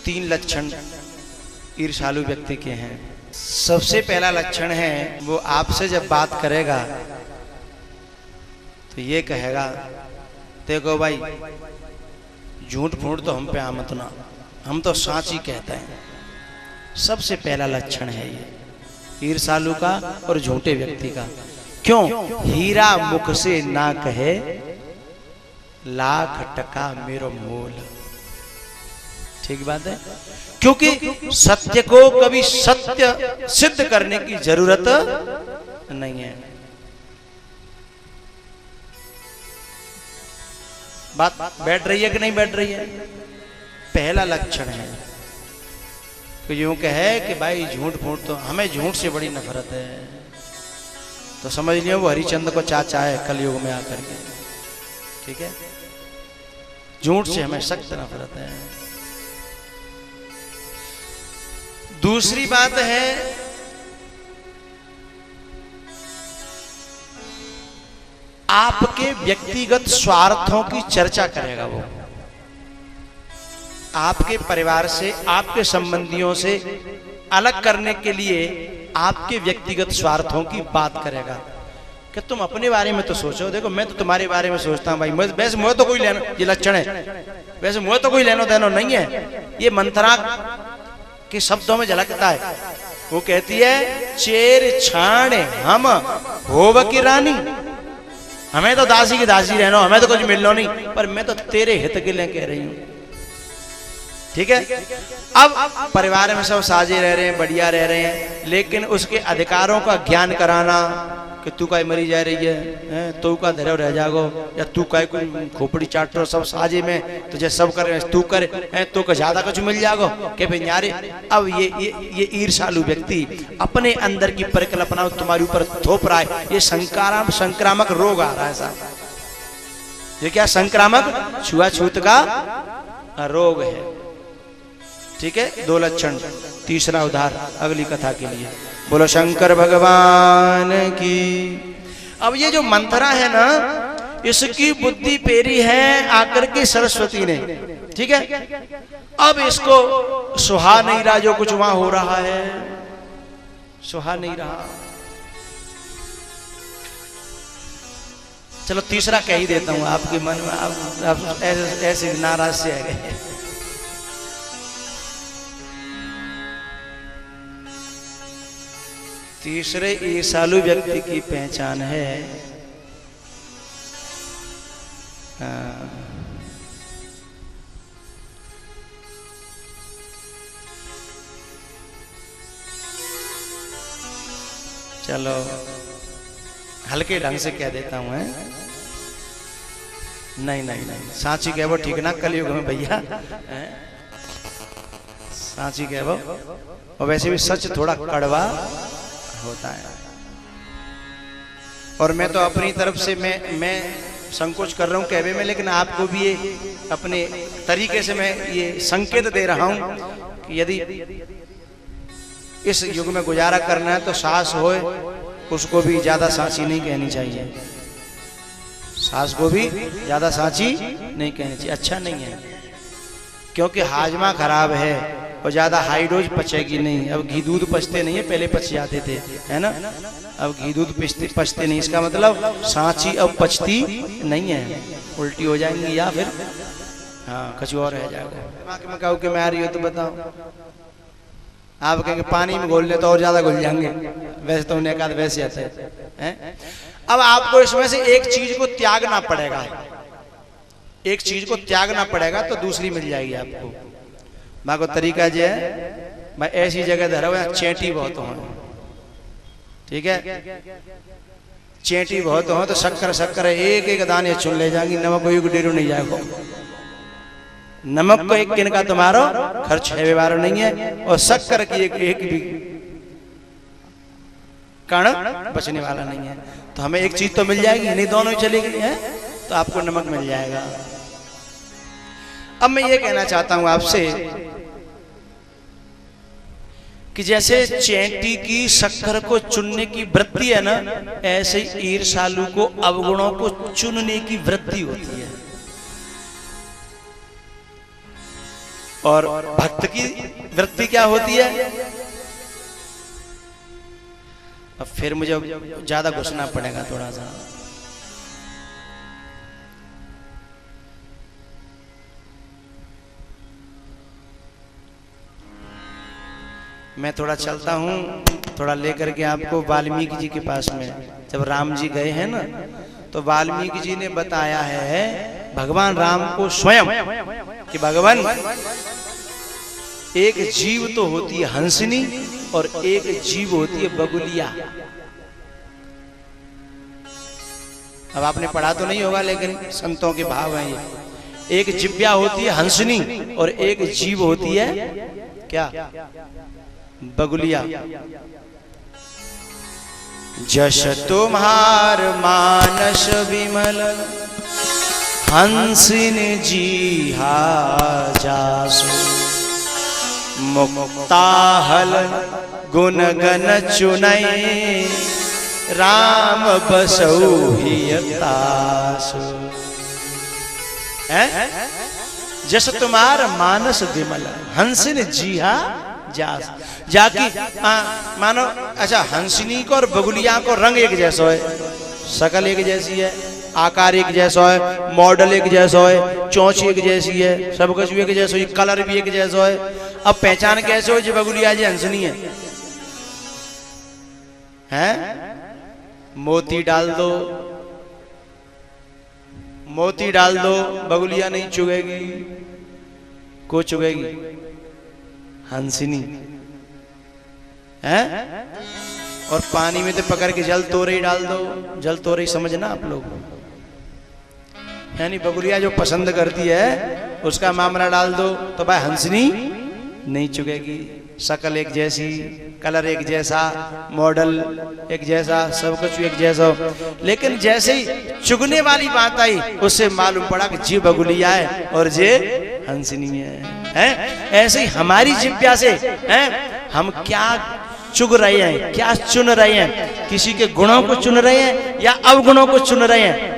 तीन लक्षण ईर्ष्यालु व्यक्ति के हैं। सबसे पहला लक्षण है वो आपसे जब बात करेगा तो ये कहेगा, देखो भाई झूठ फूट तो हम पे आमत ना, हम तो सच ही कहते हैं। सबसे पहला लक्षण है ये ईर्ष्यालु का और झूठे व्यक्ति का। क्यों? हीरा मुख से ना कहे लाख टका मेरो मोल। ठीक बात है, क्योंकि सत्य को कभी सत्य सिद्ध करने की जरूरत नहीं है। बात बैठ रही है कि नहीं बैठ रही है? पहला लक्षण है तो यूं कहे कि भाई झूठ फूट तो हमें झूठ से बड़ी नफरत है, तो समझ लियो वो हरिचंद्र को चाचा है कलयुग में आकर के। ठीक है, झूठ से हमें सख्त नफरत है। दूसरी बात है आपके व्यक्तिगत स्वार्थों की चर्चा करेगा। वो आपके परिवार से, आपके संबंधियों से अलग करने के लिए आपके व्यक्तिगत स्वार्थों की बात करेगा कि तुम अपने बारे में तो सोचो, देखो मैं तो तुम्हारे बारे में सोचता हूं भाई, वैसे मुझे तो कोई लेना, ये लक्षण है, वैसे मुझे तो कोई लेनो देनो नहीं है। ये मंत्रा के शब्दों में झलकता है। वो कहती है चेर छाण हम होव की रानी, हमें तो दासी की दासी रहना, हमें तो कुछ मिलना नहीं, पर मैं तो तेरे हित के लिए कह रही हूं। ठीक है, अब परिवार में सब साझे रह रहे हैं, बढ़िया रह रहे हैं, लेकिन उसके अधिकारों का ज्ञान कराना कि तू का मरी जा रही है, तू का धरे रह जागो, या तू का कोई खोपड़ी चाट रहो, सब साझे में तुझे सब करे, तू करे तो का ज्यादा कुछ मिल जागो के भाई यारे। अब ये ईर्ष्यालु व्यक्ति अपने अंदर की परिकल्पना तुम्हारे ऊपर थोप रहा है। ये संक्रामक रोग आ रहा है साहब। ये क्या संक्रामक छुआछूत का रोग है। ठीक है, दो लक्षण। तीसरा उदाहरण अगली कथा के लिए। बोलो शंकर भगवान की। अब ये जो मंथरा है ना, इसकी बुद्धि पेरी है आकर के सरस्वती ने। ठीक है, अब इसको सुहा नहीं रहा जो कुछ वहां हो रहा है, सुहा नहीं रहा। चलो तीसरा कह ही देता हूं, आपके मन में आप ऐसे नाराज से आ गए। तीसरे ईर्ष्यालु व्यक्ति की पहचान है चलो हल्के ढंग से कह देता हूं, नहीं सांची कह वो ठीक ना कलयुग में भैया, सांची कह वो। और वैसे भी सच थोड़ा कड़वा होता है। और मैं तो अपनी तरफ से मैं संकोच कर रहा हूं कहवे में, लेकिन आपको भी ये अपने तरीके से मैं ये संकेत दे रहा हूं कि यदि इस युग में गुजारा करना है तो सास होए उसको भी ज्यादा सांची नहीं कहनी चाहिए, सास को भी ज्यादा सांची नहीं कहनी चाहिए, अच्छा नहीं है। क्योंकि हाजमा खराब है और ज्यादा हाई डोज पचेगी नहीं। अब घी दूध पचते नहीं है, पहले पच जाते थे, है ना, अब घी दूध पचते नहीं। इसका मतलब सांची अब पचती नहीं है, उल्टी हो जाएंगी या फिर हाँ कुछ और रह जाएगा। मैं कहूँ कि मैं आ रही हो तो बताओ, आप कहेंगे पानी में घोल ले तो और ज्यादा घुल जाएंगे, वैसे तो उन्हें कहा वैसे आते हैं। अब आपको इसमें से एक चीज को त्यागना पड़ेगा, एक चीज को त्यागना पड़ेगा तो दूसरी मिल जाएगी आपको। माँ को तरीका जो है भाई ऐसी जगह धरो चेंटी बहुत हो, ठीक है, चेंटी बहुत हो तो शक्कर एक एक दाने चुन ले जाएंगी, नमक को एक डेढ़ नहीं जाएगा। नमक को एक किन का तुम्हारा खर्च है व्यवहार नहीं है, और शक्कर की एक भी कण बचने वाला नहीं है। तो हमें एक चीज तो मिल जाएगी, नहीं दोनों ही चलेगी है तो आपको नमक मिल जाएगा। अब मैं ये कहना चाहता हूं आपसे कि जैसे चेंटी की शक्कर को चुनने की वृत्ति है ना, ऐसे ही ईर्ष्यालु को अवगुणों को चुनने की वृत्ति होती है। और भक्त की वृत्ति क्या होती है? अब फिर मुझे ज्यादा घुसना पड़ेगा थोड़ा सा। मैं थोड़ा चलता हूँ, थोड़ा लेकर के आपको वाल्मीकि जी के पास में। जब राम जी गए हैं ना, तो वाल्मीकि जी ने बताया है भगवान राम को स्वयं कि भगवान एक जीव तो होती है हंसनी और एक जीव होती है बगुलिया। अब आपने पढ़ा तो नहीं होगा, लेकिन संतों के भाव हैं ये। एक जिव्या होती है हंसनी और एक जीव होती है क्या? बगुलिया। जश तुम्हार मानस विमल हंसिन जीहा जासु मुक्ताहल गुण गण चुनई राम बसौ हियतासु। जस तुम्हार मानस विमल हंसिन जीहा जास। जाकी मानो अच्छा, हंसनी को और बगुलिया को रंग एक जैसा है, शकल एक जैसी है, आकार एक जैसा है, मॉडल एक जैसा है, चोंच एक जैसी है, सब कुछ एक जैसा है, कलर भी एक जैसा है। अब पहचान कैसे हो जो बगुलिया जी हंसनी है? हैं? मोती डाल दो, मोती डाल दो, बगुलिया नहीं चुगेगी। को चुगेगी? हंसनी है। और पानी में तो पकड़ के जल तोरई डाल दो, जल तोरई समझना आप लोग, यानी बगुलिया जो पसंद करती है उसका मामला डाल दो तो भाई हंसनी नहीं चुगेगी। शकल एक जैसी, कलर एक जैसा, मॉडल एक जैसा, सब कुछ एक जैसा। लेकिन जैसे ही चुगने वाली बात आई उससे मालूम पड़ा कि जी बगुलिया है और जे हंसनी है। ऐसे ही हमारी जिज्ञासा से हम क्या चुग रहे हैं, क्या चुन रहे हैं? किसी के गुणों को चुन रहे हैं या अवगुणों को चुन रहे हैं?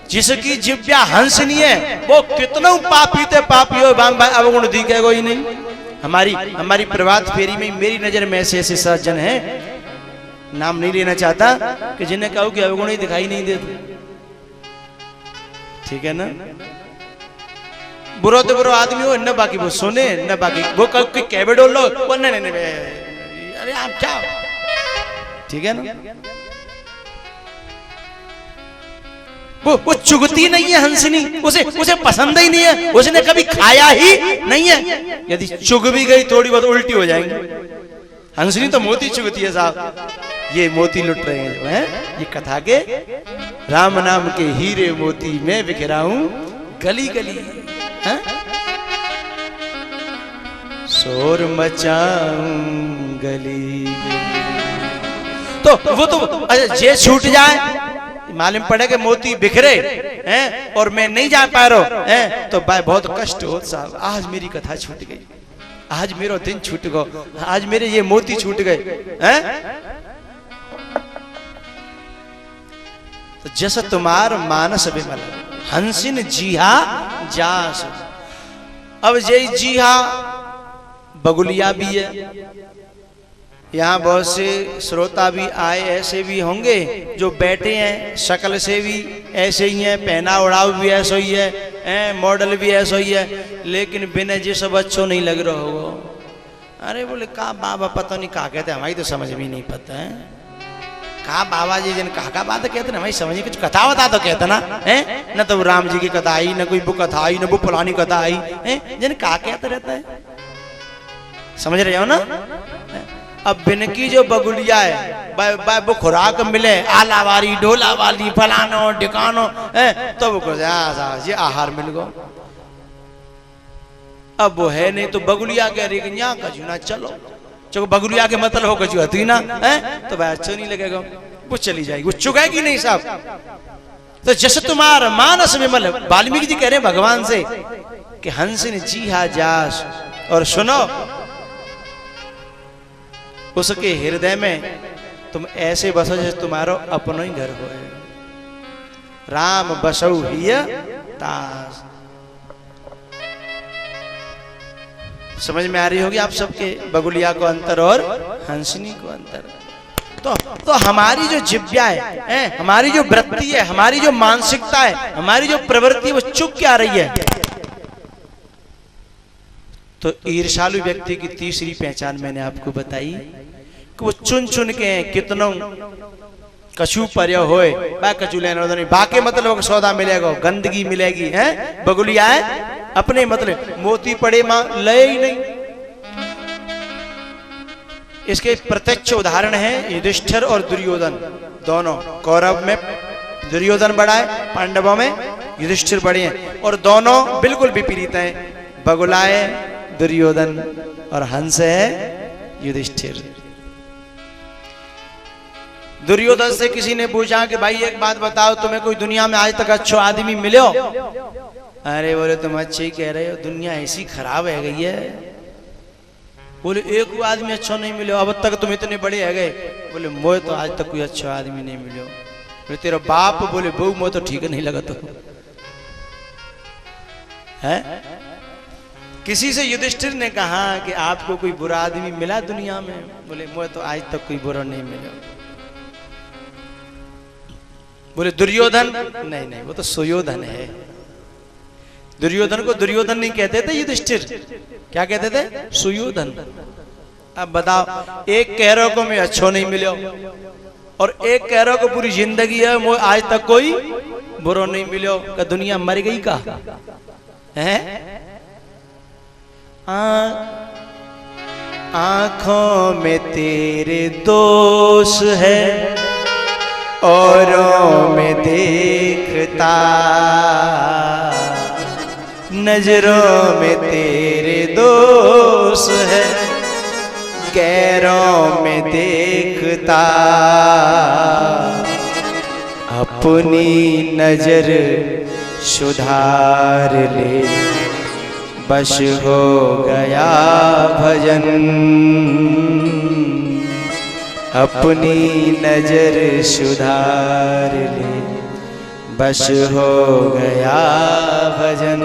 जिसकी जिव्या हंसनी है वो कितना पापी थे पापी हो, अवगुण दिखेगा ही नहीं। हमारी प्रभात फेरी में मेरी नजर में ऐसे ऐसे सज्जन हैं, नाम नहीं लेना चाहता, कि जिन्हें कहो कि अवगुण ही दिखाई नहीं देते। ठीक है ना? बुरो तो बुरो आदमी हो न, बाकी वो सुने न, बाकी वो कोई कैबे डोल लो वो नहीं, अरे आप क्या, ठीक है ना? वो चुगती नहीं है हंसनी, उसे पसंद ही नहीं है, उसने कभी खाया ही नहीं है। यदि चुग भी गई थोड़ी बहुत उल्टी हो जाएंगी। हंसनी तो मोती चुगती है साहब, ये मोती लुट रहे हैं जो है। ये कथा के राम नाम के हीरे मोती में बिखराऊं गली गली, शोर मचाऊं गली। तो वो तो अच्छा जे छूट जाए, मालूम पड़े कि मोती बिखरे हैं और मैं नहीं जा पा रहा हैं, तो भाई बहुत कष्ट हो साहब। आज मेरी कथा छूट गई, आज मेरा दिन छूट गया, आज मेरे ये मोती छूट गए हैं। तो जस तुम्हार मानस विमल हंसिन जीहा जास। अब जय जीहा बगुलिया भी है। यहाँ बहुत से श्रोता भी आए ऐसे भी होंगे जो बैठे हैं, शक्ल से भी ऐसे ही हैं, पहना उड़ाव भी ऐसा ही है, मॉडल भी ऐसा ही है, लेकिन बिना जिस बच्चों नहीं लग रहा होगा। अरे बोले का बाबा पता नहीं कहा कहते, हमारी तो समझ भी नहीं पता है। कहा बाबा जी जिन कहा बात कहते ना, हमारी समझ कुछ कथा बता तो कहते ना है, न तो राम जी की कथा आई, न कोई वो कथा आई, न वो पुरानी कथा आई है, जिन कहा कहते रहता है। समझ रहे हो ना? अब बिनकी जो बगुलिया है वो खुराक मिले, आला वाली ढोला वाली फलानो ढिकानो है, तो वो ये आहार मिल गो। अब वो है नहीं तो बगुलिया कह रही कि यहाँ कजू ना चलो, चलो बगुलिया के मतलब हो कजू हती ना है, तो भाई अच्छा नहीं लगेगा, वो चली जाएगी, वो चुगेगी नहीं साहब। तो जस तुम्हार मानस विमल, वाल्मीकि जी कह रहे हैं भगवान से कि हंसिन जीहा जास। और सुनो, उसके हृदय में तुम ऐसे बसो जैसे तुम्हारो अपनो ही घर हो। राम बसौ हिय तास। समझ में आ रही होगी आप सबके, बगुलिया को अंतर और हंसनी को अंतर। तो हमारी जो जिव्या है, हमारी जो वृत्ति है, हमारी जो मानसिकता है, हमारी जो प्रवृत्ति है, वो चुप क्या रही है। तो ईर्ष्यालु व्यक्ति की तीसरी पहचान मैंने आपको बताई कि वो चुन चुन के कितनों कछु पर्य होए बा कछु लेना नहीं, बाके मतलब सौदा मिलेगा, गंदगी मिलेगी है, बगुलिया है अपने मतलब मोती पड़े मां ले ही नहीं। इसके प्रत्यक्ष उदाहरण है युधिष्ठिर और दुर्योधन दोनों। कौरव में दुर्योधन बड़ा है, पांडवों में युधिष्ठिर बड़े हैं, और दोनों बिल्कुल विपरीत हैं। बगुला है दुर्योधन और हंस है युधिष्ठिर। दुर्योधन से किसी ने पूछा कि भाई एक बात बताओ, तुम्हें कोई दुनिया में आज तक अच्छा आदमी मिले हो? अरे बोले तुम अच्छे ही कह रहे हो, दुनिया ऐसी खराब है गई है। बोले एक आदमी अच्छा नहीं मिले अब तक, तुम इतने बड़े है गए। बोले मोए तो आज तक कोई अच्छा आदमी नहीं मिले। बोले तेरा बाप? बोले बहू मोए तो ठीक नहीं लगा। तो है किसी से युधिष्ठिर ने कहा कि आपको कोई बुरा आदमी मिला दुनिया में? बोले मोए तो आज तक कोई बुरा नहीं मिला। बोले दुर्योधन? नहीं नहीं, वो तो सुयोधन है। दुर्योधन को दुर्योधन नहीं कहते थे युधिष्ठिर, क्या कहते थे? सुयोधन। अब बताओ, एक कह रहे को मैं अच्छो नहीं मिलो, और एक कह रहे को पूरी जिंदगी है वो आज तक कोई बुरा नहीं मिलो। का दुनिया मर गई का है? आंखों में तेरे दोष है, औरों में देखता, नजरों में तेरे दोष है, गैरों में देखता। अपनी नजर सुधार ले, बस हो गया भजन। अपनी नजर सुधार ले, बस हो गया भजन।